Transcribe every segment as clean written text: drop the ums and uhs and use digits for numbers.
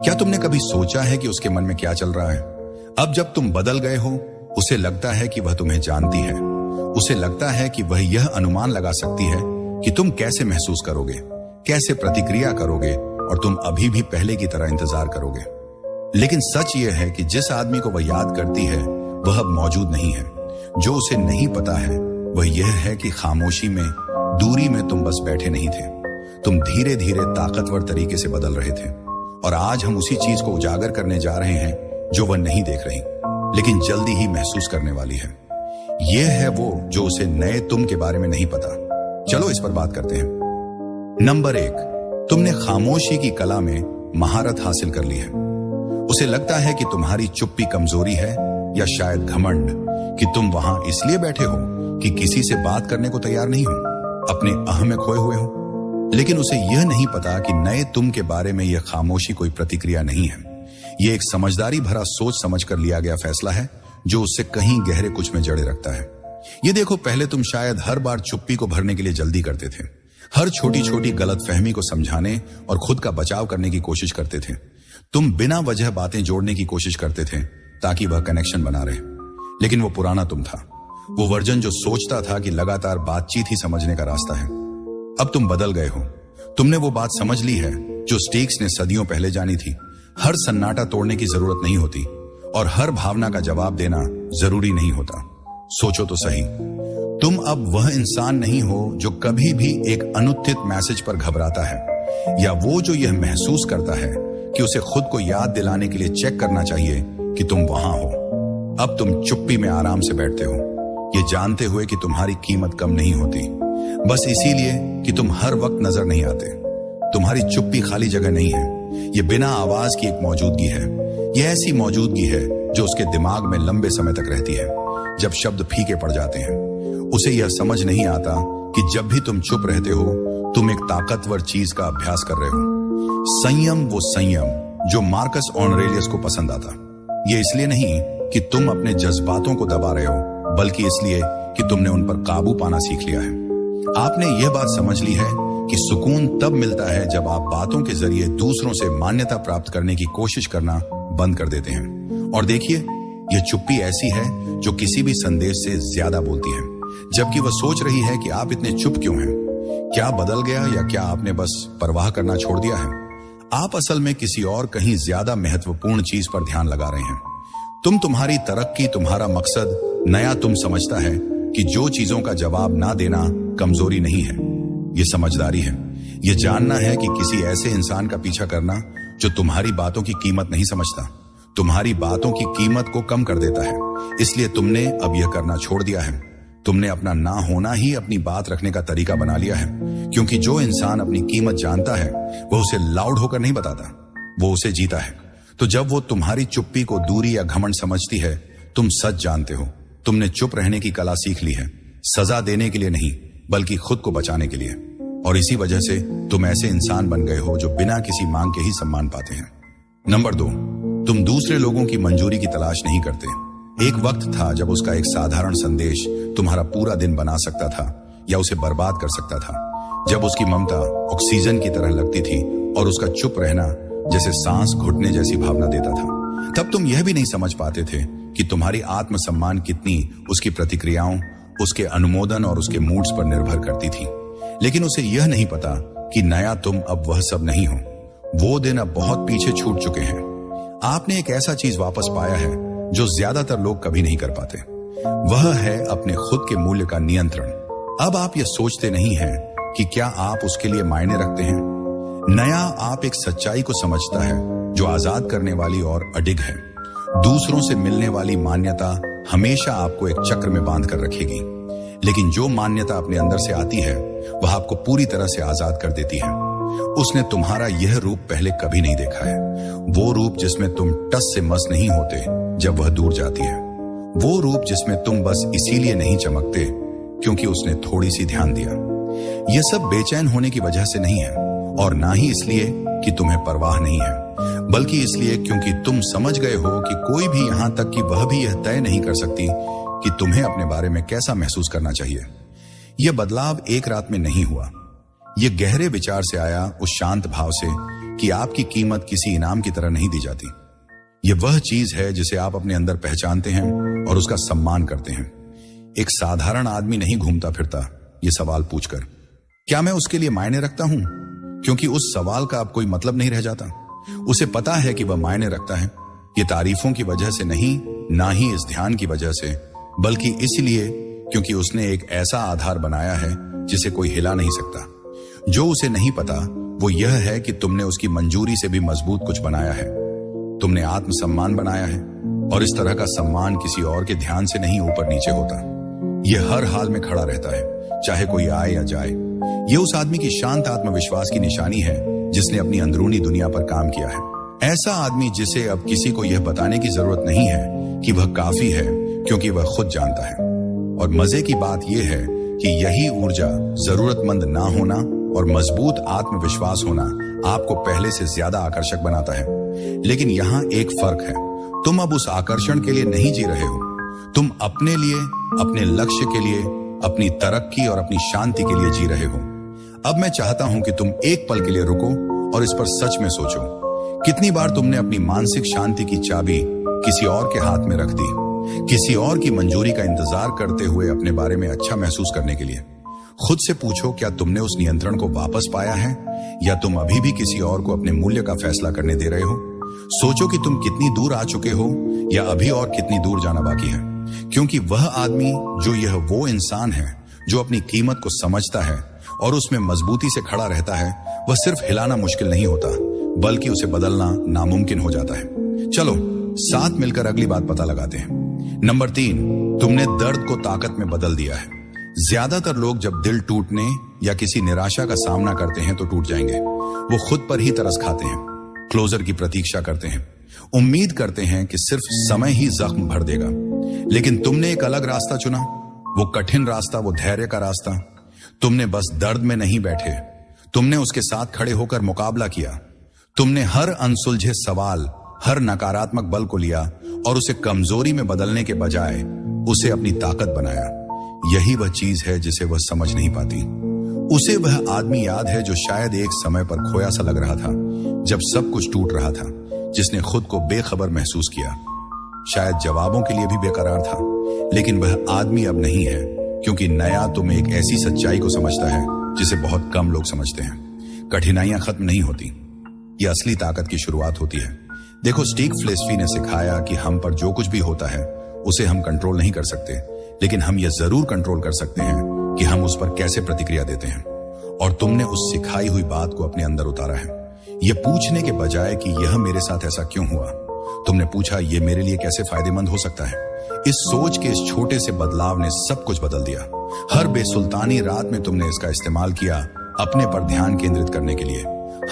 क्या तुमने कभी सोचा है कि उसके मन में क्या चल रहा है? अब जब तुम बदल गए हो, उसे लगता है कि वह तुम्हें जानती है। उसे लगता है कि वह यह अनुमान लगा सकती है कि तुम कैसे महसूस करोगे, कैसे प्रतिक्रिया करोगे, और तुम अभी भी पहले की तरह इंतजार करोगे। लेकिन सच यह है कि जिस आदमी को वह याद करती है वह अब मौजूद नहीं है। जो उसे नहीं पता है वह यह है कि खामोशी में, दूरी में तुम बस बैठे नहीं थे। तुम धीरे धीरे ताकतवर तरीके से बदल रहे थे। और आज हम उसी चीज को उजागर करने जा रहे हैं जो वह नहीं देख रही, लेकिन जल्दी ही महसूस करने वाली है। यह है वो जो उसे नए तुम के बारे में नहीं पता। चलो इस पर बात करते हैं। नंबर 1, तुमने खामोशी की कला में महारत हासिल कर ली है। उसे लगता है कि तुम्हारी चुप्पी कमजोरी है, या शायद घमंड कि तुम वहां इसलिए बैठे हो कि किसी से बात करने को तैयार नहीं हो, अपने अहम में खोए हुए हो। लेकिन उसे यह नहीं पता कि नए तुम के बारे में यह खामोशी कोई प्रतिक्रिया नहीं है। यह एक समझदारी भरा सोच समझ कर लिया गया फैसला है जो उससे कहीं गहरे कुछ में जड़े रखता है। ये देखो, पहले तुम शायद हर बार चुप्पी को भरने के लिए जल्दी करते थे। हर छोटी छोटी गलतफहमी को समझाने और खुद का बचाव करने की कोशिश करते थे। तुम बिना वजह बातें जोड़ने की कोशिश करते थे ताकि वह कनेक्शन बना रहे। लेकिन वो पुराना तुम था, वो वर्जन जो सोचता था कि लगातार बातचीत ही समझने का रास्ता है। अब तुम बदल गए हो। तुमने वो बात समझ ली है जो स्टेक्स ने सदियों पहले जानी थी। हर सन्नाटा तोड़ने की जरूरत नहीं होती, और हर भावना का जवाब देना जरूरी नहीं होता। सोचो तो सही, तुम अब वह इंसान नहीं हो जो कभी भी एक अनुत्थित मैसेज पर घबराता है, या वो जो यह महसूस करता है कि उसे खुद को याद दिलाने के लिए चेक करना चाहिए कि तुम वहां हो। अब तुम चुप्पी में आराम से बैठते हो, ये जानते हुए कि तुम्हारी कीमत कम नहीं होती, बस इसीलिए कि तुम हर वक्त नजर नहीं आते। तुम्हारी चुप्पी खाली जगह नहीं है, ये बिना आवाज की एक मौजूदगी है। यह ऐसी मौजूदगी है जो उसके दिमाग में लंबे समय तक रहती है, जब शब्द फीके पड़ जाते हैं। उसे यह समझ नहीं आता कि जब भी तुम चुप रहते हो, तुम एक ताकतवर चीज का अभ्यास कर रहे हो। संयम, वो संयम जो मार्कस ऑरेलियस को पसंद आता। यह इसलिए नहीं कि तुम अपने जज्बातों को दबा रहे हो, बल्कि इसलिए कि तुमने उन पर काबू पाना सीख लिया है। आपने यह बात समझ ली है कि सुकून तब मिलता है जब आप बातों के जरिए दूसरों से मान्यता प्राप्त करने की कोशिश करना बंद कर देते हैं। और देखिए, यह चुप्पी ऐसी है जो किसी भी संदेश से ज्यादा बोलती है, जबकि वह सोच रही है कि आप इतने चुप क्यों हैं। क्या बदल गया, या क्या आपने बस परवाह करना छोड़ दिया है? आप असल में किसी और कहीं ज्यादा महत्वपूर्ण चीज पर ध्यान लगा रहे हैं। तुम्हारी तरक्की, तुम्हारा मकसद, नया तुम समझता है कि जो चीजों का जवाब ना देना कमजोरी नहीं है, यह समझदारी है। यह जानना है कि किसी ऐसे इंसान का पीछा करना जो तुम्हारी बातों की कीमत नहीं समझता, तुम्हारी बातों की कीमत को कम कर देता है। इसलिए तुमने अब यह करना छोड़ दिया है। तुमने अपना ना होना ही अपनी बात रखने का तरीका बना लिया है, क्योंकि जो इंसान अपनी कीमत जानता है वह उसे लाउड होकर नहीं बताता, वो उसे जीता है। तो जब वो तुम्हारी चुप्पी को दूरी या घमंड समझती है, तुम सच जानते हो। तुमने चुप रहने की कला सीख ली है, सजा देने के लिए नहीं, बल्कि खुद को बचाने के लिए। और इसी वजह से तुम ऐसे इंसान बन गए हो जो बिना किसी मांग के ही सम्मान पाते हैं। नंबर 2, तुम दूसरे लोगों की मंजूरी की तलाश नहीं करते। एक वक्त था जब उसका एक साधारण संदेश तुम्हारा पूरा दिन बना सकता था या उसे बर्बाद कर सकता था। जब उसकी ममता ऑक्सीजन की तरह लगती थी और उसका चुप रहना जैसे सांस घुटने जैसी भावना देता था। तब तुम यह भी नहीं समझ पाते थे कि तुम्हारी आत्मसम्मान कितनी उसकी प्रतिक्रियाओं, उसके अनुमोदन और उसके मूड्स पर निर्भर करती थी। लेकिन उसे यह नहीं पता कि नया तुम अब वह सब नहीं हो। वो दिन अब बहुत पीछे छूट चुके हैं। आपने एक ऐसा चीज वापस पाया है जो ज्यादातर लोग कभी नहीं कर पाते। वह है अपने खुद के मूल्य का नियंत्रण। अब आप यह सोचते नहीं हैं कि क्या आप उसके लिए मायने रखते हैं। नया आप एक सच्चाई को समझता है जो आजाद करने वाली और अडिग है। दूसरों से मिलने वाली मान्यता हमेशा आपको एक चक्र में बांध कर रखेगी, लेकिन जो मान्यता अपने अंदर से आती है वह आपको पूरी तरह से आजाद कर देती है। उसने तुम्हारा यह रूप पहले कभी नहीं देखा है, वो रूप जिसमें तुम टस से मस नहीं होते जब वह दूर जाती है, वो रूप जिसमें तुम बस इसीलिए नहीं चमकते क्योंकि उसने थोड़ी सी ध्यान दिया। यह सब बेचैन होने की वजह से नहीं है, और ना ही इसलिए कि तुम्हें परवाह नहीं है, बल्कि इसलिए क्योंकि तुम समझ गए हो कि कोई भी, यहां तक कि वह भी यह तय नहीं कर सकती कि तुम्हें अपने बारे में कैसा महसूस करना चाहिए। यह बदलाव एक रात में नहीं हुआ। यह गहरे विचार से आया, उस शांत भाव से कि आपकी कीमत किसी इनाम की तरह नहीं दी जाती। यह वह चीज है जिसे आप अपने अंदर पहचानते हैं और उसका सम्मान करते हैं। एक साधारण आदमी नहीं घूमता फिरता यह सवाल पूछकर क्या मैं उसके लिए मायने रखता हूं, क्योंकि उस सवाल का अब कोई मतलब नहीं रह जाता। उसे पता है कि वह मायने रखता है, ये तारीफों की वजह से नहीं, ना ही इस ध्यान की वजह से, बल्कि इसलिए क्योंकि उसने एक ऐसा आधार बनाया है जिसे कोई हिला नहीं सकता। जो उसे नहीं पता वो यह है कि तुमने उसकी मंजूरी से भी मजबूत कुछ बनाया है। तुमने आत्मसम्मान बनाया है, और इस तरह का सम्मान किसी और के ध्यान से नहीं ऊपर नीचे होता। यह हर हाल में खड़ा रहता है, चाहे कोई आए या जाए। यह उस आदमी की शांत आत्मविश्वास की निशानी है जिसने अपनी अंदरूनी दुनिया पर काम किया है। ऐसा आदमी जिसे अब किसी को यह बताने की जरूरत नहीं है कि वह काफी है, क्योंकि वह खुद जानता है। और मजे की बात यह है कि यही ऊर्जा, जरूरतमंद ना होना और मजबूत आत्मविश्वास होना आपको पहले से ज्यादा आकर्षक बनाता है। लेकिन यहाँ एक फर्क है, तुम अब उस आकर्षण के लिए नहीं जी रहे हो। तुम अपने लिए, अपने लक्ष्य के लिए, अपनी तरक्की और अपनी शांति के लिए जी रहे हो। अब मैं चाहता हूं कि तुम एक पल के लिए रुको और इस पर सच में सोचो। कितनी बार तुमने अपनी मानसिक शांति की चाबी किसी और के हाथ में रख दी, किसी और की मंजूरी का इंतजार करते हुए अपने बारे में अच्छा महसूस करने के लिए। खुद से पूछो, क्या तुमने उस नियंत्रण को वापस पाया है, या तुम अभी भी किसी और को अपने मूल्य का फैसला करने दे रहे हो? सोचो कि तुम कितनी दूर आ चुके हो, या अभी और कितनी दूर जाना बाकी है। क्योंकि वह आदमी जो यह वो इंसान है जो अपनी कीमत को समझता है और उसमें मजबूती से खड़ा रहता है, वह सिर्फ हिलाना मुश्किल नहीं होता, बल्कि उसे बदलना नामुमकिन हो जाता है। चलो साथ मिलकर अगली बात पता लगाते हैं। नंबर 3, तुमने दर्द को ताकत में बदल दिया है। ज्यादातर लोग जब दिल टूटने या किसी निराशा का सामना करते हैं तो टूट जाएंगे। वो खुद पर ही तरस खाते हैं, क्लोजर की प्रतीक्षा करते हैं, उम्मीद करते हैं कि सिर्फ समय ही जख्म भर देगा। लेकिन तुमने एक अलग रास्ता चुना, वो कठिन रास्ता, वो धैर्य का रास्ता। तुमने बस दर्द में नहीं बैठे, तुमने उसके साथ खड़े होकर मुकाबला किया। तुमने हर अनसुलझे सवाल, हर नकारात्मक बल को लिया और उसे कमजोरी में बदलने के बजाय उसे अपनी ताकत बनाया। यही वह चीज है जिसे वह समझ नहीं पाती। उसे वह आदमी याद है जो शायद एक समय पर खोया सा लग रहा था, जब सब कुछ टूट रहा था, जिसने खुद को बेखबर महसूस किया, शायद जवाबों के लिए भी बेकरार था। लेकिन वह आदमी अब नहीं है, क्योंकि नया तुम एक ऐसी सच्चाई को समझता है जिसे बहुत कम लोग समझते हैं। कठिनाइयां खत्म नहीं होती, ये असली ताकत की शुरुआत होती है। देखो, स्टीक फ्लेस्फी ने सिखाया कि हम पर जो कुछ भी होता है उसे हम कंट्रोल नहीं कर सकते, लेकिन हम यह जरूर कंट्रोल कर सकते हैं कि हम उस पर कैसे प्रतिक्रिया देते हैं। और तुमने उस सिखाई हुई बात को अपने अंदर उतारा है। यह पूछने के बजाय कि यह मेरे साथ ऐसा क्यों हुआ, तुमने पूछा यह मेरे लिए कैसे फायदेमंद हो सकता है। इस सोच के इस छोटे से बदलाव ने सब कुछ बदल दिया। हर बेसुल्तानी रात में तुमने इसका इस्तेमाल किया अपने पर ध्यान केंद्रित करने के लिए।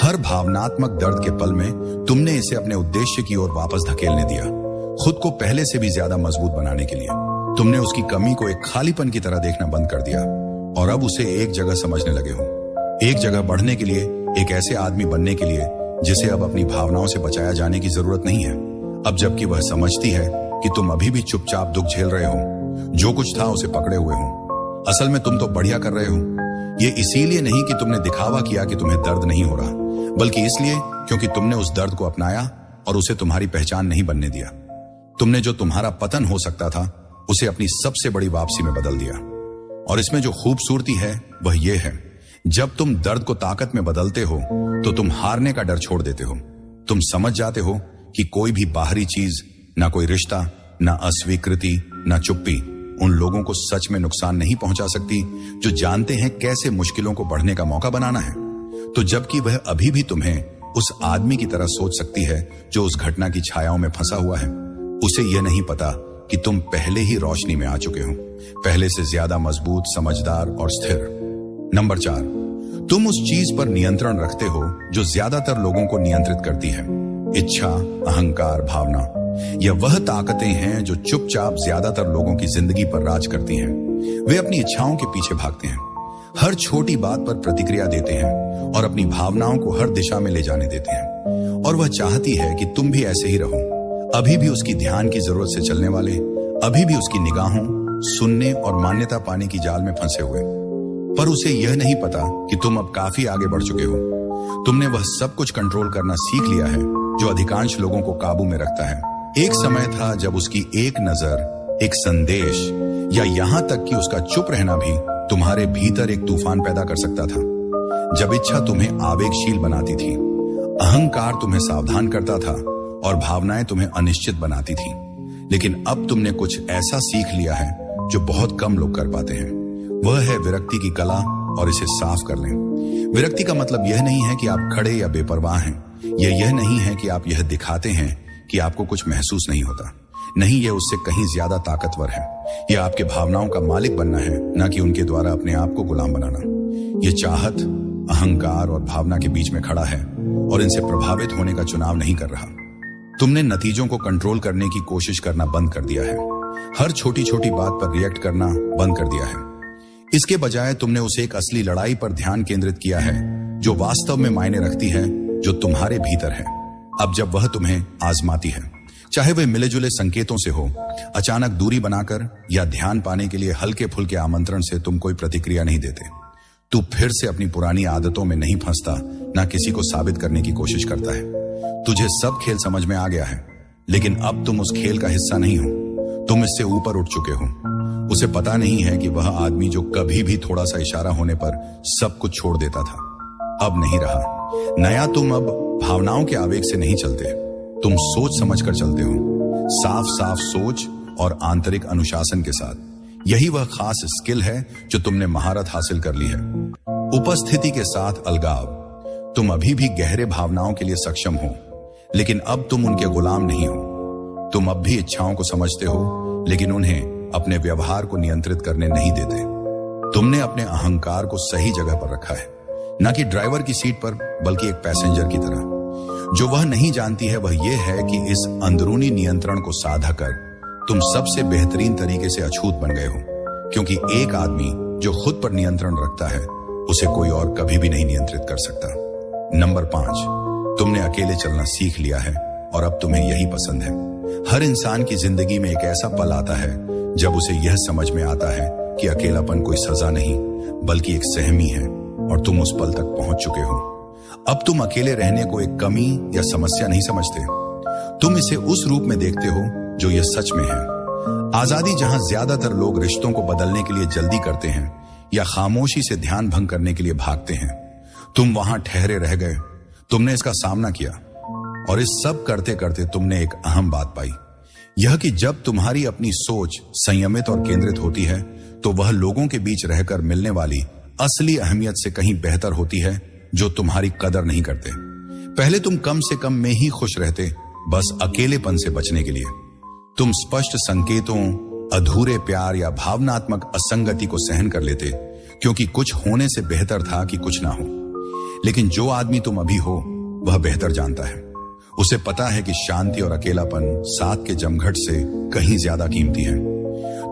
हर भावनात्मक दर्द के पल में तुमने इसे अपने उद्देश्य की ओर वापस धकेलने दिया, खुद को पहले से भी ज्यादा मजबूत बनाने के लिए। तुमने उसकी कमी को एक खालीपन की तरह देखना बंद कर दिया और अब उसे एक जगह समझने लगे हो, एक जगह बढ़ने के लिए, एक ऐसे आदमी बनने के लिए जिसे अब अपनी भावनाओं से बचाया जाने की जरूरत नहीं है। अब जबकि वह समझती है कि तुम अभी भी चुपचाप दुख झेल रहे हो, जो कुछ था उसे पकड़े हुए हो। असल में तुम तो बढ़िया कर रहे हो। ये इसीलिए नहीं कि तुमने दिखावा किया कि तुम्हें दर्द नहीं हो रहा, बल्कि इसलिए क्योंकि तुमने उस दर्द को अपनाया और उसे तुम्हारी पहचान नहीं बनने दिया। तुमने जो तुम्हारा पतन हो सकता था उसे अपनी सबसे बड़ी वापसी में बदल दिया। और इसमें जो खूबसूरती है वह यह है, जब तुम दर्द को ताकत में बदलते हो तो तुम हारने का डर छोड़ देते हो। तुम समझ जाते हो कि कोई भी बाहरी चीज, ना कोई रिश्ता, ना अस्वीकृति, ना चुप्पी उन लोगों को सच में नुकसान नहीं पहुंचा सकती जो जानते हैं कैसे मुश्किलों को बढ़ने का मौका बनाना है। तो जबकि वह अभी भी तुम्हें उस आदमी की तरह सोच सकती है जो उस घटना की छायाओं में फंसा हुआ है, उसे यह नहीं पता कि तुम पहले ही रोशनी में आ चुके हो, पहले से ज्यादा मजबूत, समझदार और स्थिर। नंबर 4, तुम उस चीज पर नियंत्रण रखते हो जो ज्यादातर लोगों को नियंत्रित करती है, इच्छा, अहंकार, भावना। यह वह ताकतें हैं जो चुपचाप ज्यादातर लोगों की जिंदगी पर राज करती हैं। वे अपनी इच्छाओं के पीछे भागते हैं, हर छोटी बात पर प्रतिक्रिया देते हैं और अपनी भावनाओं को हर दिशा में ले जाने देते हैं। और वह चाहती है कि तुम भी ऐसे ही रहो, अभी भी उसकी ध्यान की जरूरत से चलने वाले, अभी भी उसकी निगाहों, सुनने और मान्यता पाने की जाल में फंसे हुए। पर उसे यह नहीं पता कि तुम अब काफी आगे बढ़ चुके हो। तुमने वह सब कुछ कंट्रोल करना सीख लिया है जो अधिकांश लोगों को काबू में रखता है। एक समय था जब उसकी एक नजर, एक संदेश या यहां तक कि उसका चुप रहना भी तुम्हारे भीतर एक तूफान पैदा कर सकता था। जब इच्छा तुम्हें आवेगशील बनाती थी, अहंकार तुम्हें सावधान करता था और भावनाएं तुम्हें अनिश्चित बनाती थी। लेकिन अब तुमने कुछ ऐसा सीख लिया है जो बहुत कम लोग कर पाते हैं। वह है विरक्ति की कला, और इसे साफ कर लें। विरक्ति का मतलब यह नहीं है कि आप खड़े या बेपरवाह हैं। यह नहीं है कि आप यह दिखाते हैं कि आपको कुछ महसूस नहीं होता। नहीं, यह उससे कहीं ज्यादा ताकतवर है। यह आपके भावनाओं का मालिक बनना है, न कि उनके द्वारा अपने आप को गुलाम बनाना। यह चाहत, अहंकार और भावना के बीच में खड़ा है और इनसे प्रभावित होने का चुनाव नहीं कर रहा। तुमने नतीजों को कंट्रोल करने की कोशिश करना बंद कर दिया है। हर छोटी छोटी बात पर रिएक्ट करना बंद कर दिया है। इसके बजाय तुमने उसे एक असली लड़ाई पर ध्यान केंद्रित किया है जो वास्तव में मायने रखती है, जो तुम्हारे भीतर है। अब जब वह तुम्हें आजमाती है, चाहे वह मिले जुले संकेतों से हो, अचानक दूरी बनाकर या ध्यान पाने के लिए हल्के फुल्के आमंत्रण से तुम कोई प्रतिक्रिया नहीं देते। तू फिर से अपनी पुरानी आदतों में नहीं फंसता, ना किसी को साबित करने की कोशिश करता है। तुझे सब खेल समझ में आ गया है, लेकिन अब तुम उस खेल का हिस्सा नहीं हो। तुम इससे ऊपर उठ चुके हो। उसे पता नहीं है कि वह आदमी जो कभी भी थोड़ा सा इशारा होने पर सब कुछ छोड़ देता था, अब नहीं रहा। नया तुम अब भावनाओं के आवेग से नहीं चलते, तुम सोच समझ कर चलते हो, साफ साफ सोच और आंतरिक अनुशासन के साथ। यही वह खास स्किल है जो तुमने महारत हासिल कर ली है। उपस्थिति के साथ अलगाव। तुम अभी भी गहरे भावनाओं के लिए सक्षम हो, लेकिन अब तुम उनके गुलाम नहीं हो। तुम अब भी इच्छाओं को समझते हो, लेकिन उन्हें अपने व्यवहार को नियंत्रित करने नहीं देते। तुमने अपने अहंकार को सही जगह पर रखा है, न कि ड्राइवर की सीट पर, बल्कि एक पैसेंजर की तरह। जो वह नहीं जानती है वह यह है कि इस अंदरूनी नियंत्रण को साधा कर तुम सबसे बेहतरीन तरीके से अछूत बन गए हो। क्योंकि एक आदमी जो खुद पर नियंत्रण रखता है, उसे कोई और कभी भी नहीं नियंत्रित कर सकता। नंबर 5, तुमने अकेले चलना सीख लिया है और अब तुम्हें यही पसंद है। हर इंसान की जिंदगी में एक ऐसा पल आता है जब उसे यह समझ में आता है कि अकेलापन कोई सजा नहीं, बल्कि एक सहमी है, और तुम उस पल तक पहुंच चुके हो। अब तुम अकेले रहने को एक कमी या समस्या नहीं समझते। तुम इसे उस रूप में देखते हो जो यह सच में है। आजादी जहां ज्यादातर लोग रिश्तों को बदलने के लिए जल्दी करते हैं या खामोशी से ध्यान भंग करने के लिए भागते हैं, तुम वहां ठहरे रह गए। तुमने इसका सामना किया, और इस सब करते करते तुमने एक अहम बात पाई, यह कि जब तुम्हारी अपनी सोच संयमित और केंद्रित होती है, तो वह लोगों के बीच रहकर मिलने वाली असली अहमियत से कहीं बेहतर होती है, जो तुम्हारी कदर नहीं करते। पहले तुम कम से कम में ही खुश रहते, बस अकेलेपन से बचने के लिए। तुम स्पष्ट संकेतों, अधूरे प्यार या भावनात्मक असंगति को सहन कर लेते, क्योंकि कुछ होने से बेहतर था कि कुछ ना हो। लेकिन जो आदमी तुम अभी हो, वह बेहतर जानता है। उसे पता है कि शांति और अकेलापन साथ के जमघट से कहीं ज्यादा कीमती है।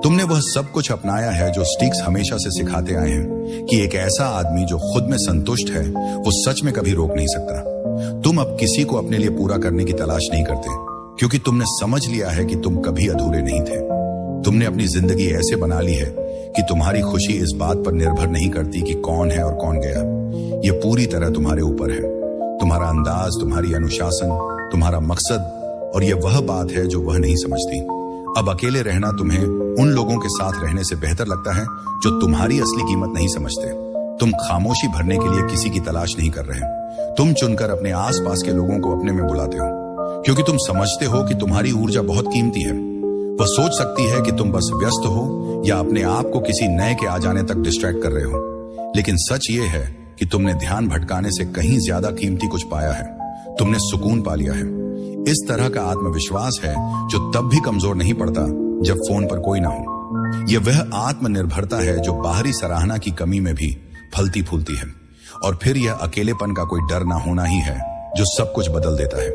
तुमने वह सब कुछ अपनाया है जो स्टिक्स हमेशा से सिखाते आए हैं कि एक ऐसा आदमी जो खुद में संतुष्ट है, वो सच में कभी रोक नहीं सकता। तुम अब किसी को अपने लिए पूरा करने की तलाश नहीं करते, क्योंकि तुमने समझ लिया है कि तुम कभी अधूरे नहीं थे। तुमने अपनी जिंदगी ऐसे बना ली है कि तुम्हारी खुशी इस बात पर निर्भर नहीं करती कि कौन है और कौन गया। यह पूरी तरह तुम्हारे ऊपर है। तुम्हारा अंदाज, तुम्हारी अनुशासन, तुम्हारा मकसद, और यह वह बात है जो वह नहीं समझती। अब अकेले रहना तुम्हें उन लोगों के साथ रहने से बेहतर लगता है जो तुम्हारी असली कीमत नहीं समझते। तुम खामोशी भरने के लिए किसी की तलाश नहीं कर रहे। तुम चुनकर अपने आसपास के लोगों को अपने में बुलाते हो, क्योंकि तुम समझते हो कि तुम्हारी ऊर्जा बहुत कीमती है। वह सोच सकती है कि तुम बस व्यस्त हो या अपने आप को किसी नए के आ जाने तक डिस्ट्रैक्ट कर रहे हो। लेकिन सच ये है कि तुमने ध्यान भटकाने से कहीं ज्यादा कीमती कुछ पाया है। तुमने सुकून पा लिया है। इस तरह का आत्मविश्वास है जो तब भी कमजोर नहीं पड़ता जब फोन पर कोई ना हो। यह वह आत्मनिर्भरता है जो बाहरी सराहना की कमी में भी फलती फूलती है। और फिर यह अकेलेपन का कोई डर ना होना ही है जो सब कुछ बदल देता है।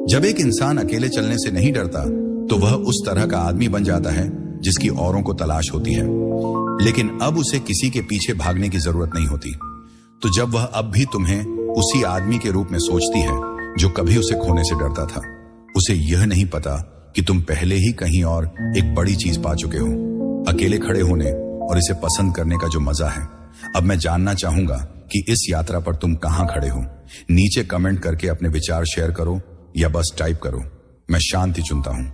जब एक इंसान अकेले चलने से नहीं डरता, तो वह उस तरह का आदमी बन जाता है जिसकी औरों को तलाश होती है, लेकिन अब उसे किसी के पीछे भागने की जरूरत नहीं होती। तो जब वह अब भी तुम्हें उसी आदमी के रूप में सोचती है जो कभी उसे खोने से डरता था, उसे यह नहीं पता कि तुम पहले ही कहीं और एक बड़ी चीज पा चुके हो, अकेले खड़े होने और इसे पसंद करने का जो मजा है। अब मैं जानना चाहूंगा कि इस यात्रा पर तुम कहां खड़े हो, नीचे कमेंट करके अपने विचार शेयर करो या बस टाइप करो, मैं शांति चुनता हूं।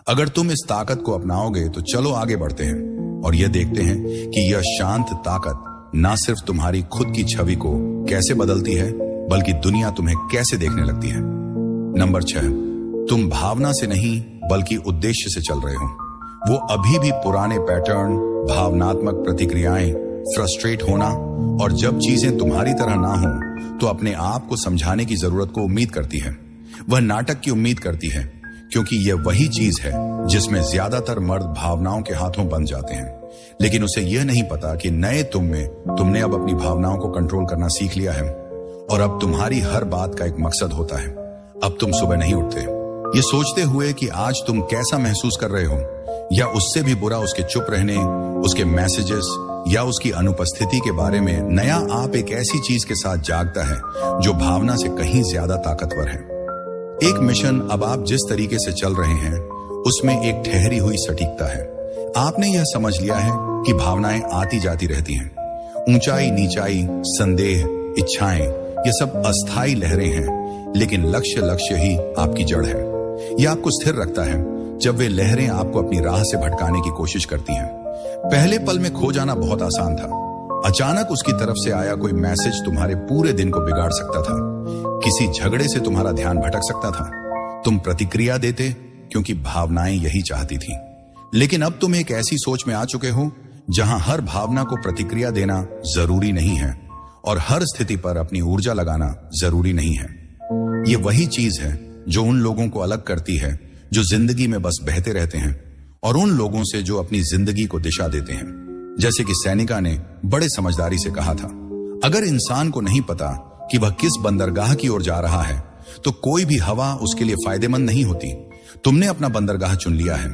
अगर तुम इस ताकत को अपनाओगे तो चलो आगे बढ़ते हैं और यह देखते हैं कि यह शांत ताकत ना सिर्फ तुम्हारी खुद की छवि को कैसे बदलती है, बल्कि दुनिया तुम्हें कैसे देखने लगती है। नंबर 6, तुम भावना से नहीं बल्कि उद्देश्य से चल रहे हो। वो अभी भी पुराने पैटर्न, भावनात्मक प्रतिक्रियाएं, फ्रस्ट्रेट होना और जब चीजें तुम्हारी तरह ना हो तो अपने आप को समझाने की जरूरत को उम्मीद करती है। वह नाटक की उम्मीद करती है, क्योंकि यह वही चीज है जिसमें ज्यादातर मर्द भावनाओं के हाथों बंध जाते हैं। लेकिन उसे यह नहीं पता कि नए तुम में तुमने अब अपनी भावनाओं को कंट्रोल करना सीख लिया है और अब तुम्हारी हर बात का एक मकसद होता है। अब तुम सुबह नहीं उठते ये सोचते हुए कि आज तुम कैसा महसूस कर रहे हो, या उससे भी बुरा उसके चुप रहने, उसके मैसेजेस या उसकी अनुपस्थिति के बारे में। नया आप एक ऐसी चीज के साथ जागता है जो भावना से कहीं ज्यादा ताकतवर है। एक मिशन अब आप जिस तरीके से चल रहे हैं उसमें एक ठहरी हुई सटीकता है। आपने यह समझ लिया है कि भावनाएं आती जाती रहती हैं। ऊंचाई नीचाई, संदेह, इच्छाएं, ये सब अस्थाई लहरें हैं, लेकिन लक्ष्य ही आपकी जड़ है। यह आपको स्थिर रखता है जब वे लहरें आपको अपनी राह से भटकाने की कोशिश करती हैं। पहले पल में खो जाना बहुत आसान था। अचानक उसकी तरफ से आया कोई मैसेज तुम्हारे पूरे दिन को बिगाड़ सकता था। किसी झगड़े से तुम्हारा ध्यान भटक सकता था। तुम प्रतिक्रिया देते क्योंकि भावनाएं यही चाहती थी। लेकिन अब तुम एक ऐसी सोच में आ चुके हो जहां हर भावना को प्रतिक्रिया देना जरूरी नहीं है और हर स्थिति पर अपनी ऊर्जा लगाना जरूरी नहीं है। ये वही चीज है जो उन लोगों को अलग करती है जो जिंदगी में बस बहते रहते हैं, और उन लोगों से जो अपनी जिंदगी को दिशा देते हैं। जैसे कि सैनिका ने बड़े समझदारी से कहा था, अगर इंसान को नहीं पता कि वह किस बंदरगाह की ओर जा रहा है तो कोई भी हवा उसके लिए फायदेमंद नहीं होती। तुमने अपना बंदरगाह चुन लिया है।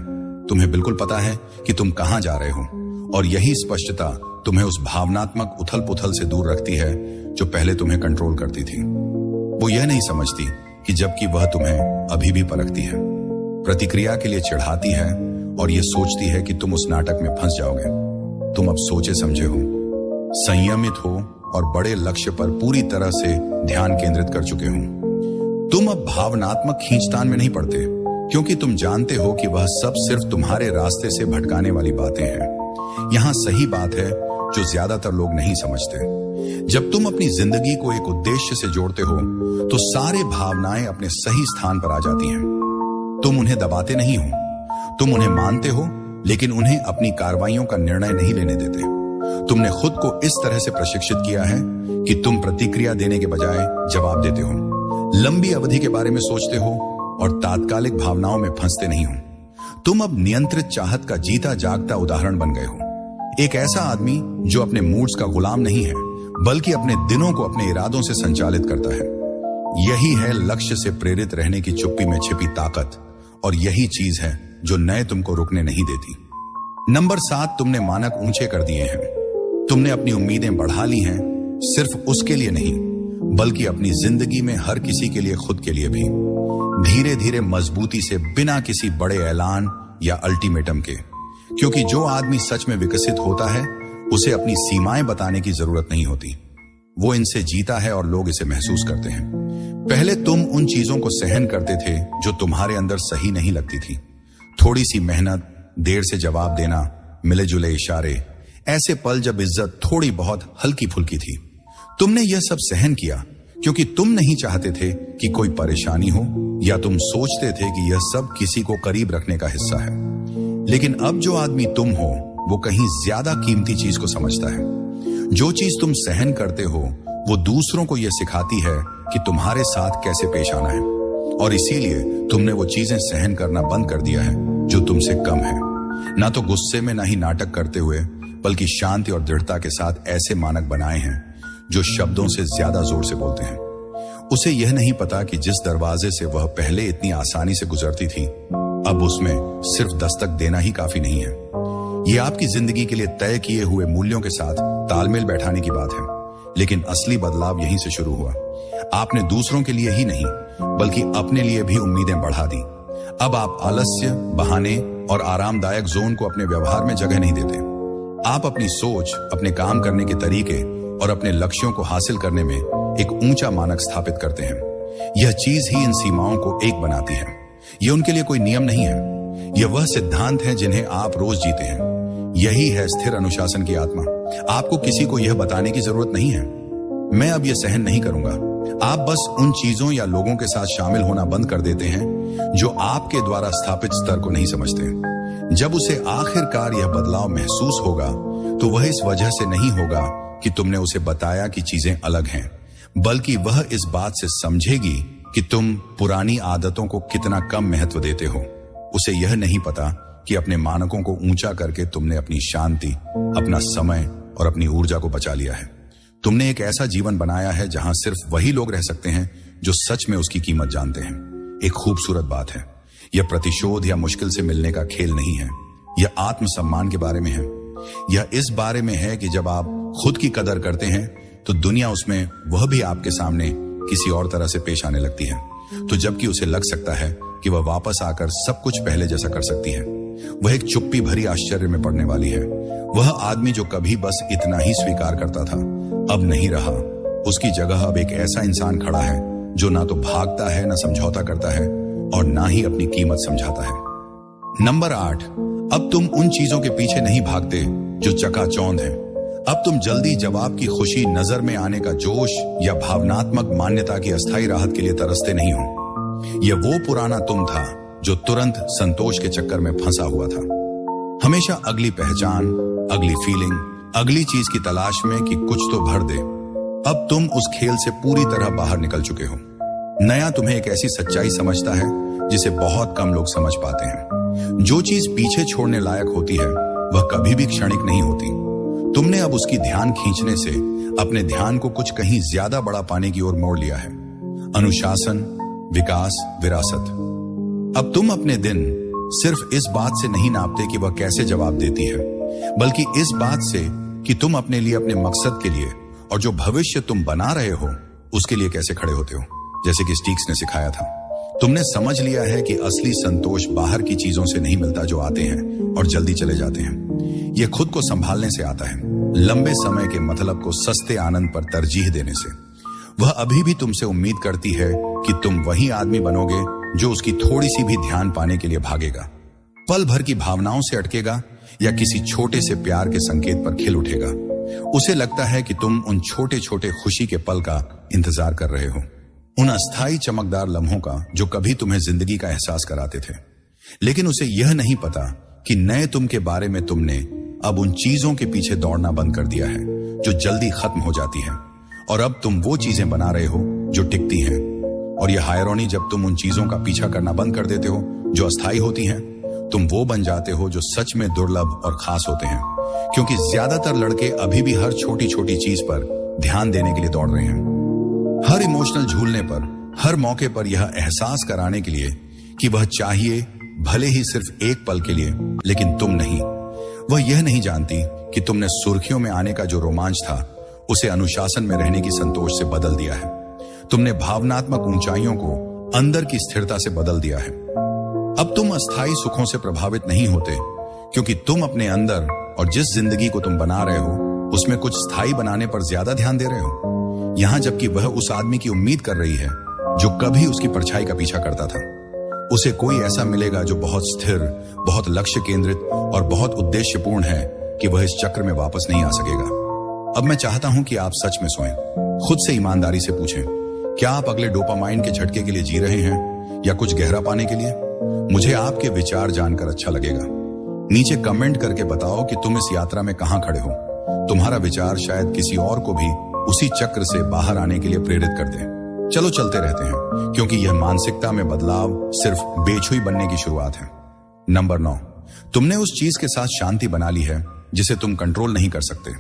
तुम्हें बिल्कुल पता है कि तुम कहां जा रहे हो, और यही स्पष्टता तुम्हें उस भावनात्मक उथल पुथल से दूर रखती है जो पहले तुम्हें कंट्रोल करती थी। वो यह नहीं समझती कि जबकि वह तुम्हें अभी भी परखती है, प्रतिक्रिया के लिए चिढ़ाती है और यह सोचती है कि तुम उस नाटक में फंस जाओगे। तुम अब सोचे समझे हो, संयमित हो और बड़े लक्ष्य पर पूरी तरह से ध्यान केंद्रित कर चुके हो। तुम अब भावनात्मक खींचतान में नहीं पड़ते, क्योंकि तुम जानते हो कि वह सब सिर्फ तुम्हारे रास्ते से भटकाने वाली बातें हैं। यहां सही बात है जो ज्यादातर लोग नहीं समझते। जब तुम अपनी जिंदगी को एक उद्देश्य से जोड़ते हो तो सारे भावनाएं अपने सही स्थान पर आ जाती हैं। तुम उन्हें दबाते नहीं हो, तुम उन्हें मानते हो, लेकिन उन्हें अपनी कार्रवाइयों का निर्णय नहीं लेने देते। तुमने खुद को इस तरह से प्रशिक्षित किया है कि तुम प्रतिक्रिया देने के बजाय जवाब देते हो, लंबी अवधि के बारे में सोचते हो और तात्कालिक भावनाओं में फंसते नहीं हो। तुम अब नियंत्रित चाहत का जीता जागता उदाहरण बन गए हो। एक ऐसा आदमी जो अपने मूड्स का गुलाम नहीं है, बल्कि अपने दिनों को अपने इरादों से संचालित करता है। यही है लक्ष्य से प्रेरित रहने की चुप्पी में छिपी ताकत, और यही चीज है जो नए तुमको रुकने नहीं देती। नंबर 7, तुमने मानक ऊंचे कर दिए हैं। तुमने अपनी उम्मीदें बढ़ा ली हैं, सिर्फ उसके लिए नहीं बल्कि अपनी जिंदगी में हर किसी के लिए, खुद के लिए भी। धीरे धीरे मजबूती से, बिना किसी बड़े ऐलान या अल्टीमेटम के, क्योंकि जो आदमी सच में विकसित होता है उसे अपनी सीमाएं बताने की जरूरत नहीं होती। वो इनसे जीता है और लोग इसे महसूस करते हैं। पहले तुम उन चीजों को सहन करते थे जो तुम्हारे अंदर सही नहीं लगती थी। थोड़ी सी मेहनत, देर से जवाब देना, मिले जुले इशारे, ऐसे पल जब इज्जत थोड़ी बहुत हल्की फुल्की थी। तुमने यह सब सहन किया क्योंकि तुम नहीं चाहते थे कि कोई परेशानी हो, या तुम सोचते थे कि यह सब किसी को करीब रखने का हिस्सा है। लेकिन अब जो आदमी तुम हो वो कहीं ज्यादा कीमती चीज को समझता है। जो चीज तुम सहन करते हो वो दूसरों को यह सिखाती है कि तुम्हारे साथ कैसे पेश आना है, और इसीलिए तुमने वो चीजें सहन करना बंद कर दिया है जो तुमसे कम है। ना तो गुस्से में, ना ही नाटक करते हुए, बल्कि शांति और दृढ़ता के साथ ऐसे मानक बनाए हैं जो शब्दों से ज्यादा जोर से बोलते हैं। उसे यह नहीं पता कि जिस दरवाजे से वह पहले इतनी आसानी से गुजरती थी, अब उसमें सिर्फ दस्तक देना ही काफी नहीं है। यह आपकी जिंदगी के लिए तय किए हुए मूल्यों के साथ तालमेल बैठाने की बात है। लेकिन असली बदलाव यहीं से शुरू हुआ। आपने दूसरों के लिए ही नहीं बल्कि अपने लिए भी उम्मीदें बढ़ा दी। अब आप आलस्य, बहाने और आरामदायक जोन को अपने व्यवहार में जगह नहीं देते। आप अपनी सोच, अपने काम करने के तरीके और अपने लक्ष्यों को हासिल करने में एक ऊंचा मानक स्थापित करते हैं। यह चीज ही इन सीमाओं को एक बनाती है। यह उनके लिए कोई नियम नहीं है, यह वह सिद्धांत है जिन्हें आप रोज जीते हैं। यही है स्थिर अनुशासन की आत्मा। आपको किसी को यह बताने की जरूरत नहीं है, मैं अब यह सहन नहीं करूंगा। आप बस उन चीजों या लोगों के साथ शामिल होना बंद कर देते हैं जो आपके द्वारा स्थापित स्तर को नहीं समझते। जब उसे आखिरकार यह बदलाव महसूस होगा तो वह इस वजह से नहीं होगा कि तुमने उसे बताया कि चीजें अलग हैं, बल्कि वह इस बात से समझेगी कि तुम पुरानी आदतों को कितना कम महत्व देते हो। उसे यह नहीं पता कि अपने मानकों को ऊंचा करके तुमने अपनी शांति, अपना समय और अपनी ऊर्जा को बचा लिया है। तुमने एक ऐसा जीवन बनाया है जहां सिर्फ वही लोग रह सकते हैं जो सच में उसकी कीमत जानते हैं। एक खूबसूरत बात है, यह प्रतिशोध या मुश्किल से मिलने का खेल नहीं है। यह आत्मसम्मान के बारे में है। यह इस बारे में है कि जब आप खुद की कदर करते हैं तो दुनिया उसमें वह भी आपके सामने किसी और तरह से पेश आने लगती है। तो जबकि उसे लग सकता है कि वह वापस आकर सब कुछ पहले जैसा कर सकती है, वह एक चुप्पी भरी आश्चर्य में पड़ने वाली है। वह आदमी जो कभी बस इतना ही स्वीकार करता था, अब नहीं रहा। उसकी जगह अब एक ऐसा इंसान खड़ा है जो ना तो भागता है, ना समझौता करता है और ना ही अपनी कीमत समझाता है। नंबर 8, अब तुम उन चीजों के पीछे नहीं भागते जो चकाचौंध हैं। अब तुम जल्दी जवाब की खुशी, नजर में आने का जोश या भावनात्मक मान्यता की अस्थायी राहत के लिए तरसते नहीं हो। यह वो पुराना तुम था जो तुरंत संतोष के चक्कर में फंसा हुआ था, हमेशा अगली पहचान, अगली फीलिंग, अगली चीज की तलाश में कि कुछ तो भर दे। अब तुम उस खेल से पूरी तरह बाहर निकल चुके हो। नया तुम्हें एक ऐसी सच्चाई समझता है जिसे बहुत कम लोग समझ पाते हैं। जो चीज पीछे छोड़ने लायक होती है वह कभी भी क्षणिक नहीं होती। तुमने अब उसकी ध्यान खींचने से अपने ध्यान को कुछ कहीं ज्यादा बड़ा पाने की ओर मोड़ लिया है। अनुशासन, विकास, विरासत। अब तुम अपने दिन सिर्फ इस बात से नहीं नापते कि वह कैसे जवाब देती है, बल्कि इस बात से कि तुम अपने लिए, अपने मकसद के लिए और जो भविष्य तुम बना रहे हो उसके लिए कैसे खड़े होते हो। जैसे कि स्टीक्स ने सिखाया था, तुमने समझ लिया है कि असली संतोष बाहर की चीजों से नहीं मिलता जो आते हैं और जल्दी चले जाते हैं। यह खुद को संभालने से आता है, लंबे समय के मतलब को सस्ते आनंद पर तरजीह देने से। वह अभी भी तुमसे उम्मीद करती है कि तुम वही आदमी बनोगे जो उसकी थोड़ी सी भी ध्यान पाने के लिए भागेगा, पल भर की भावनाओं से अटकेगा या किसी छोटे से प्यार के संकेत पर खिल उठेगा। उसे लगता है कि तुम उन छोटे छोटे खुशी के पल का इंतजार कर रहे हो, उन अस्थायी चमकदार लम्हों का जो कभी तुम्हें जिंदगी का एहसास कराते थे। लेकिन उसे यह नहीं पता कि नए तुम के बारे में तुमने अब उन चीजों के पीछे दौड़ना बंद कर दिया है जो जल्दी खत्म हो जाती हैं, और अब तुम वो चीजें बना रहे हो जो टिकती हैं। और यह हायरोनी, जब तुम उन चीजों का पीछा करना बंद कर देते हो जो अस्थायी होती हैं, तुम वो बन जाते हो जो सच में दुर्लभ और खास होते हैं। क्योंकि ज्यादातर लड़के अभी भी हर छोटी छोटी चीज पर ध्यान देने के लिए दौड़ रहे हैं, हर इमोशनल झूलने पर, हर मौके पर यह एहसास कराने के लिए कि वह चाहिए, भले ही सिर्फ एक पल के लिए, लेकिन तुम नहीं। वह यह नहीं जानती कि तुमने सुर्खियों में आने का जो रोमांच था उसे अनुशासन में रहने की संतोष से बदल दिया है। तुमने भावनात्मक ऊंचाइयों को अंदर की स्थिरता से बदल दिया है। अब तुम अस्थायी सुखों से प्रभावित नहीं होते क्योंकि तुम अपने अंदर और जिस जिंदगी को तुम बना रहे हो उसमें कुछ स्थायी बनाने पर ज्यादा ध्यान दे रहे हो। यहां जबकि वह उस आदमी की उम्मीद कर रही है जो कभी उसकी परछाई का पीछा करता था। उसे कोई ऐसा मिलेगा जो बहुत स्थिर, बहुत लक्ष्य केंद्रित और बहुत उद्देश्यपूर्ण है कि वह इस चक्र में वापस नहीं आ सकेगा। अब मैं चाहता हूं कि आप सच में सोएं, खुद से ईमानदारी से पूछें, क्या आप अगले डोपामाइन के झटके के लिए जी रहे हैं या कुछ गहरा पाने के लिए? मुझे आपके विचार जानकर अच्छा लगेगा। नीचे कमेंट करके बताओ कि तुम इस यात्रा में कहां खड़े हो। तुम्हारा विचार शायद किसी और को भी उसी चक्र से बाहर आने के लिए प्रेरित कर दे। चलो चलते रहते हैं, क्योंकि यह मानसिकता में बदलाव सिर्फ बेछुई बनने की शुरुआत है। नंबर 9, तुमने उस चीज के साथ शांति बना ली है जिसे तुम कंट्रोल नहीं कर सकते।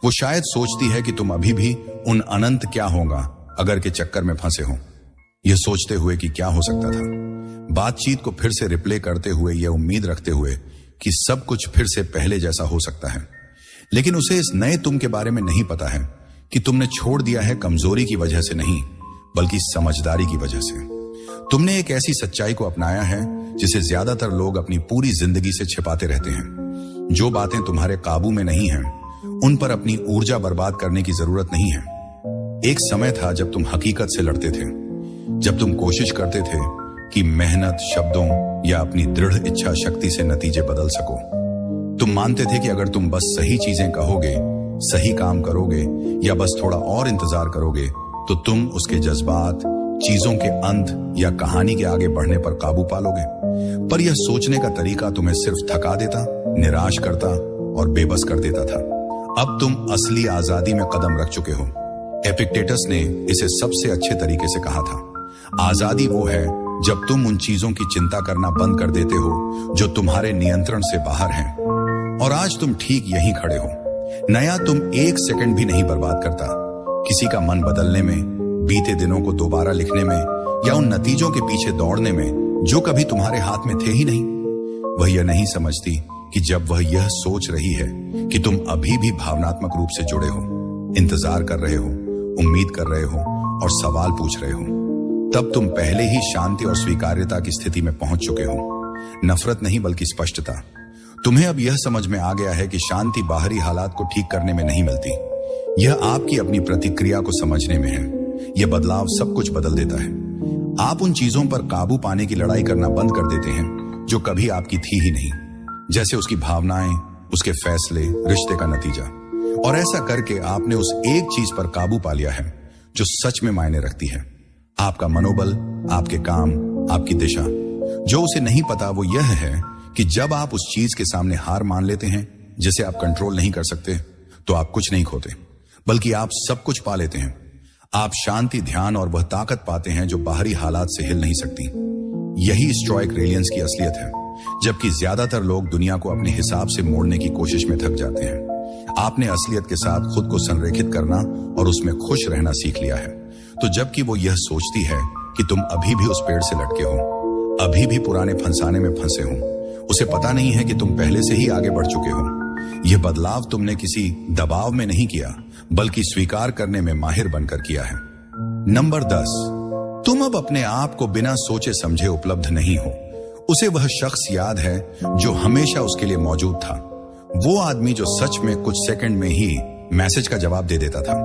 वो शायद सोचती है कि तुम अभी भी उन अनंत क्या होगा अगर के चक्कर में फंसे हो, यह सोचते हुए कि क्या हो सकता था, बातचीत को फिर से रिप्ले करते हुए, यह उम्मीद रखते हुए कि सब कुछ फिर से पहले जैसा हो सकता है। लेकिन उसे इस नए तुम के बारे में नहीं पता है कि तुमने छोड़ दिया है कमजोरी की वजह से नहीं, बल्कि समझदारी की वजह से। तुमने एक ऐसी सच्चाई को अपनाया है जिसे ज्यादातर लोग अपनी पूरी जिंदगी से छिपाते रहते हैं। जो बातें तुम्हारे काबू में नहीं हैं, उन पर अपनी ऊर्जा बर्बाद करने की जरूरत नहीं है। एक समय था जब तुम हकीकत से लड़ते थे, जब तुम कोशिश करते थे कि मेहनत, शब्दों या अपनी दृढ़ इच्छा शक्ति से नतीजे बदल सको। तुम मानते थे कि अगर तुम बस सही चीजें कहोगे, सही काम करोगे या बस थोड़ा और इंतजार करोगे तो तुम उसके जज्बात, चीजों के अंत या कहानी के आगे बढ़ने पर काबू पालोगे। पर यह सोचने का तरीका तुम्हें सिर्फ थका देता, निराश करता और बेबस कर देता था। अब तुम असली आजादी में कदम रख चुके हो। एपिक्टेटस ने इसे सबसे अच्छे तरीके से कहा था, आजादी वो है जब तुम उन चीजों की चिंता करना बंद कर देते हो जो तुम्हारे नियंत्रण से बाहर हैं। और आज तुम ठीक यहीं खड़े हो। नया तुम एक सेकंड भी नहीं बर्बाद करता, किसी का मन बदलने में, बीते दिनों को दोबारा लिखने में या उन नतीजों के पीछे दौड़ने में जो कभी तुम्हारे हाथ में थे ही नहीं। वह यह नहीं समझती कि जब वह यह सोच रही है कि तुम अभी भी भावनात्मक रूप से जुड़े हो, इंतजार कर रहे हो, उम्मीद कर रहे हो और सवाल पूछ रहे हो, तब तुम पहले ही शांति और स्वीकार्यता की स्थिति में पहुंच चुके हो। नफरत नहीं बल्कि स्पष्टता। तुम्हें अब यह समझ में आ गया है कि शांति बाहरी हालात को ठीक करने में नहीं मिलती, यह आपकी अपनी प्रतिक्रिया को समझने में है। यह बदलाव सब कुछ बदल देता है। आप उन चीजों पर काबू पाने की लड़ाई करना बंद कर देते हैं जो कभी आपकी थी ही नहीं, जैसे उसकी भावनाएं, उसके फैसले, रिश्ते का नतीजा। और ऐसा करके आपने उस एक चीज पर काबू पा लिया है जो सच में मायने रखती है, आपका मनोबल, आपके काम, आपकी दिशा। जो उसे नहीं पता वो यह है कि जब आप उस चीज के सामने हार मान लेते हैं जिसे आप कंट्रोल नहीं कर सकते, तो आप कुछ नहीं खोते बल्कि आप सब कुछ पा लेते हैं। आप शांति, ध्यान और वह ताकत पाते हैं जो बाहरी हालात से हिल नहीं सकती। यही स्टोइक रेलियंस की असलियत है, जबकि ज्यादातर लोग दुनिया को अपने हिसाब से मोड़ने की कोशिश में थक जाते हैं। आपने असलियत के साथ खुद को संरेखित करना और उसमें खुश रहना सीख लिया है। तो जबकि वो यह सोचती है कि तुम अभी भी उस पेड़ से लटके हो, अभी भी पुराने फंसाने में फंसे हो, उसे पता नहीं है कि तुम पहले से ही आगे बढ़ चुके हो। यह बदलाव तुमने किसी दबाव में नहीं किया, बल्कि स्वीकार करने में माहिर बनकर किया है। नंबर 10, तुम अब अपने आप को बिना सोचे समझे उपलब्ध नहीं हो। उसे वह शख्स याद है जो हमेशा उसके लिए मौजूद था। वो आदमी जो सच में कुछ सेकंड में ही मैसेज का जवाब दे देता था,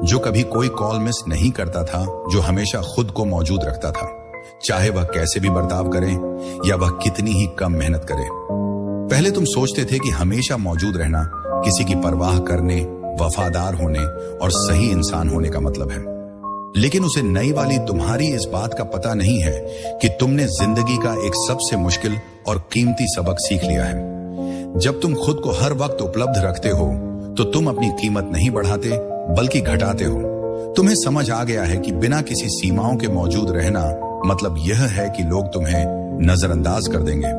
जो कभी कोई कॉल मिस नहीं करता था, जो हमेशा खुद को मौजूद रखता था, चाहे वह कैसे भी बर्ताव करे या वह कितनी ही कम मेहनत करे। पहले तुम सोचते थे कि हमेशा मौजूद रहना किसी की परवाह करने, वफादार होने और सही इंसान होने का मतलब है। लेकिन उसे नई वाली तुम्हारी इस बात का पता नहीं है कि तुमने जिंदगी का एक सबसे मुश्किल और कीमती सबक सीख लिया है। जब तुम खुद को हर वक्त उपलब्ध रखते हो तो तुम अपनी कीमत नहीं बढ़ाते बल्कि घटाते हो। तुम्हें समझ आ गया है कि बिना किसी सीमाओं के मौजूद रहना मतलब यह है कि लोग तुम्हें नजरअंदाज कर देंगे,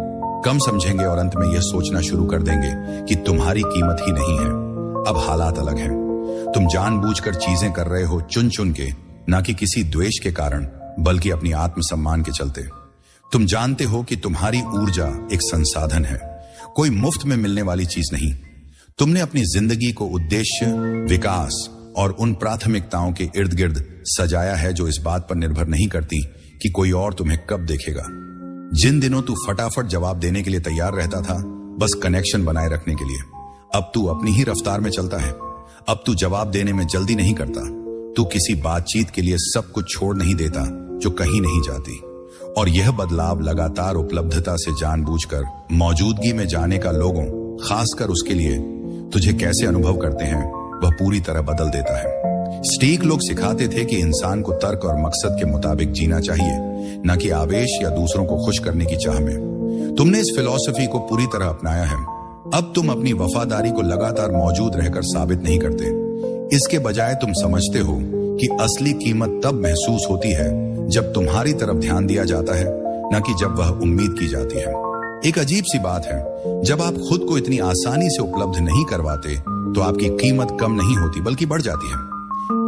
कम समझेंगे और अंत में यह सोचना शुरू कर देंगे कि तुम्हारी कीमत ही नहीं है। अब हालात अलग हैं। तुम जानबूझकर चीजें कर रहे हो चुन चुन के, ना कि किसी द्वेष के कारण बल्कि अपनी आत्मसम्मान के चलते। तुम जानते हो कि तुम्हारी ऊर्जा एक संसाधन है, कोई मुफ्त में मिलने वाली चीज नहीं। तुमने अपनी जिंदगी को उद्देश्य, विकास और उन प्राथमिकताओं के इर्द गिर्द सजाया है जो इस बात पर निर्भर नहीं करती कि कोई और तुम्हें कब देखेगा। जिन दिनों तू फटाफट जवाब देने के लिए तैयार रहता था, बस कनेक्शन बनाए रखने के लिए, अब तू अपनी ही रफ्तार में चलता है। अब तू जवाब देने में जल्दी नहीं करता। तू किसी बातचीत के लिए सब कुछ छोड़ नहीं देता जो कहीं नहीं जाती। और यह बदलाव लगातार उपलब्धता से जानबूझकर मौजूदगी में जाने का लोगों, खासकर उसके लिए तुझे कैसे अनुभव करते हैं, वह पूरी तरह बदल देता है। स्टीक लोग सिखाते थे कि इंसान को तर्क और मकसद के मुताबिक जीना चाहिए, न कि आवेश या दूसरों को खुश करने की चाह में। तुमने इस फिलॉसफी को पूरी तरह अपनाया है। अब तुम अपनी वफादारी को लगातार मौजूद रहकर साबित नहीं करते। इसके बजाय तुम समझते हो कि असली कीमत तब महसूस होती है जब तुम्हारी तरफ ध्यान दिया जाता है, न कि जब वह उम्मीद की जाती है। एक अजीब सी बात है, जब आप खुद को इतनी आसानी से उपलब्ध नहीं करवाते तो आपकी कीमत कम नहीं होती बल्कि बढ़ जाती है।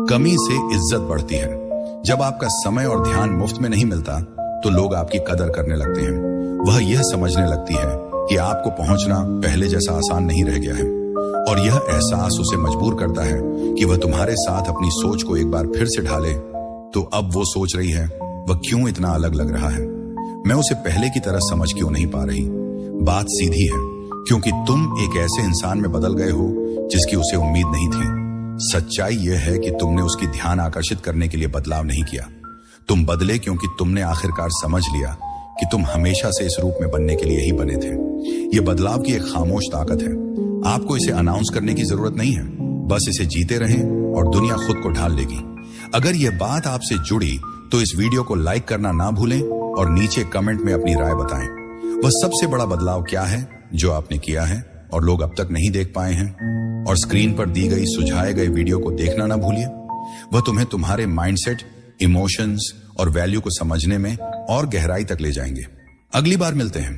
कमी से इज्जत बढ़ती है। जब आपका समय और ध्यान मुफ्त में नहीं मिलता तो लोग आपकी कदर करने लगते हैं। वह यह समझने लगती है कि आपको पहुंचना पहले जैसा आसान नहीं रह गया है। और यह एहसास उसे मजबूर करता है कि वह तुम्हारे साथ अपनी सोच को एक बार फिर से ढाले। तो अब वो सोच रही है, वह क्यों इतना अलग लग रहा है, मैं उसे पहले की तरह समझ क्यों नहीं पा रही। बात सीधी है, क्योंकि तुम एक ऐसे इंसान में बदल गए हो जिसकी उसे उम्मीद नहीं थी। सच्चाई यह है कि तुमने उसकी ध्यान आकर्षित करने के लिए बदलाव नहीं किया। तुम बदले क्योंकि तुमने आखिरकार समझ लिया कि तुम हमेशा से इस रूप में बनने के लिए ही बने थे। यह बदलाव की एक खामोश ताकत है। आपको इसे अनाउंस करने की जरूरत नहीं है, बस इसे जीते रहें और दुनिया खुद को ढाल लेगी। अगर यह बात आपसे जुड़ी तो इस वीडियो को लाइक करना ना भूलें और नीचे कमेंट में अपनी राय बताएं। वह सबसे बड़ा बदलाव क्या है जो आपने किया है और लोग अब तक नहीं देख पाए हैं। और स्क्रीन पर दी गई सुझाए गए वीडियो को देखना ना भूलिए। वह तुम्हें तुम्हारे माइंडसेट, इमोशंस और वैल्यू को समझने में और गहराई तक ले जाएंगे। अगली बार मिलते हैं।